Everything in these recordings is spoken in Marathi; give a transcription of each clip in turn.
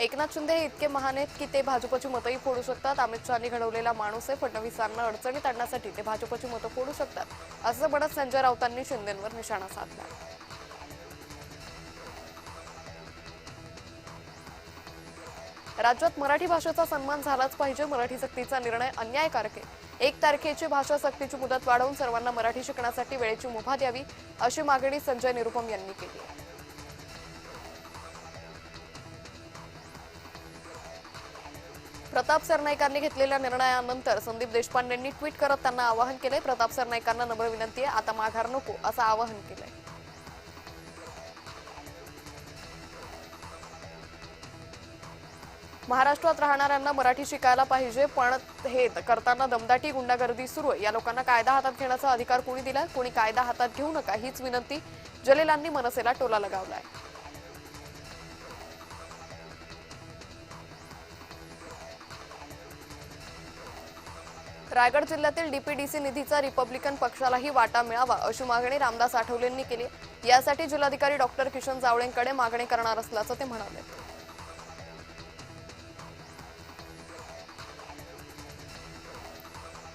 एकनाथ शिंदे हे इतके महान आहेत की ते भाजपची मतंही फोडू शकतात। अमित शहानी घडवलेला माणूस आहे। फडणवीसांना अडचणीत आणण्यासाठी ते भाजपची मतं फोडू शकतात असं म्हणत संजय राऊतांनी शिंदेंवर निशाणा साधला। राज्यात मराठी भाषेचा सन्मान झालाच पाहिजे। मराठी सक्तीचा निर्णय अन्यायकारक आहे। 1 तारखेची भाषा सक्तीची मुदत वाढवून सर्वांना मराठी शिकण्यासाठी वेळेची मुभा द्यावी अशी मागणी संजय निरुपम यांनी केली आहे। प्रताप सरनाईकांनी घेतलेल्या निर्णयानंतर संदीप देशपांडेंनी ट्विट करत त्यांना आवाहन केले। प्रताप सरनाईकांना नम्र विनंती आहे, आता माघार नको असं आवाहन केलंय। महाराष्ट्रात राहणाऱ्यांना मराठी शिकायला पाहिजे, पण हे करताना दमदाटी गुंडागर्दी सुरू आहे। या लोकांना कायदा हातात घेण्याचा अधिकार कोणी दिलाय? कोणी कायदा हातात घेऊ नका हीच विनंती जलीलांनी मनसेला टोला लगावलाय। रायगड जिल्ह्यातील डीपीडीसी निधीचा रिपब्लिकन पक्षालाही वाटा मिळावा अशी मागणी रामदास आठवलेंनी केली। यासाठी जिल्हाधिकारी डॉक्टर किशन जावळेंकडे मागणी करणार असल्याचं ते म्हणाले।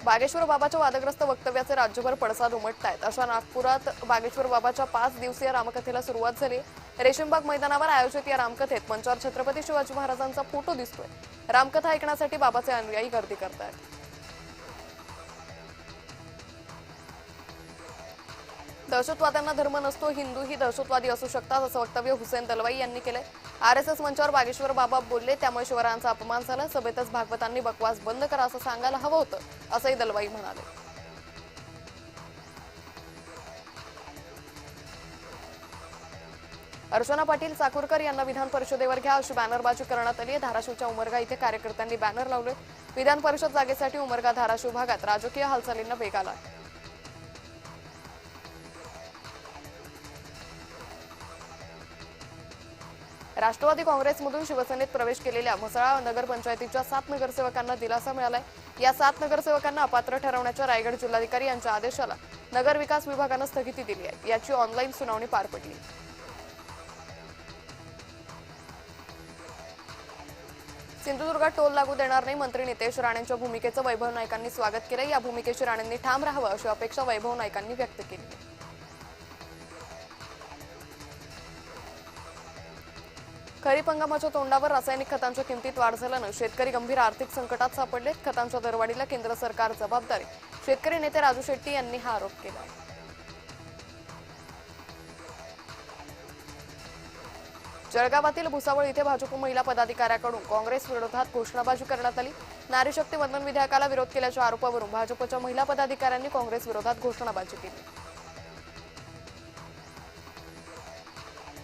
बागेश्वर बाबाच्या वादग्रस्त वक्तव्याचे राज्यभर पडसाद उमटतायत। अशा नागपुरात बागेश्वर बाबाच्या 5 दिवसीय रामकथेला सुरुवात झाली। रेशीमबाग मैदानावर आयोजित या रामकथेत मंचावर छत्रपती शिवाजी महाराजांचा फोटो दिसतोय। रामकथा ऐकण्यासाठी बाबाचे अनुयायी गर्दी करतायत। दहशतवाद्यांना धर्म नसतो, हिंदूही दहशतवादी असू शकतात असं वक्तव्य हुसेन दलवाई यांनी केलंय। आरएसएस मंचावर बागेश्वर बाबा बोलले, त्यामुळे शिवरायांचा अपमान झाला। सभेतच भागवतांनी बकवास बंद करा असं सांगायला हवं होतं असंही दलवाई म्हणाले। अर्चना पाटील चाकूरकर यांना विधान परिषदेवर घ्या अशी बॅनरबाजी करण्यात आली आहे। धाराशिवच्या उमरगा इथे कार्यकर्त्यांनी बॅनर लावले। विधान परिषद जागेसाठी उमरगा धाराशिव भागात राजकीय हालचालींना वेग आला। राष्ट्रवादी काँग्रेसमधून शिवसेनेत प्रवेश केलेल्या म्हसळा नगरपंचायतीच्या 7 नगरसेवकांना दिलासा मिळालाय। या 7 नगरसेवकांना अपात्र ठरवण्याच्या रायगड जिल्हाधिकारी यांच्या आदेशाला नगर विकास विभागानं स्थगिती दिली आहे। याची ऑनलाईन सुनावणी पार पडली। सिंधुदुर्गात टोल लागू देणार नाही, मंत्री नितेश राणेंच्या भूमिकेचं वैभव नाईकांनी स्वागत केलं। या भूमिकेची राणेंनी ठाम राहावं अशी अपेक्षा वैभव नाईकांनी व्यक्त केली। खरीप हंगामाच्या तोंडावर रासायनिक खतांच्या किमतीत वाढ झाल्यानं शेतकरी गंभीर आर्थिक संकटात सापडलेत। खतांच्या दरवाढीला केंद्र सरकार जबाबदार आहे। शेतकरी नेते राजू शेट्टी यांनी हा आरोप केला आहे। जळगावातील भुसावळ इथे भाजप महिला पदाधिकाऱ्याकडून काँग्रेस विरोधात घोषणाबाजी करण्यात आली। नारी शक्ती वंदन विधेयकाला विरोध केल्याच्या आरोपावरून भाजपच्या महिला पदाधिकाऱ्यांनी काँग्रेस विरोधात घोषणाबाजी केली।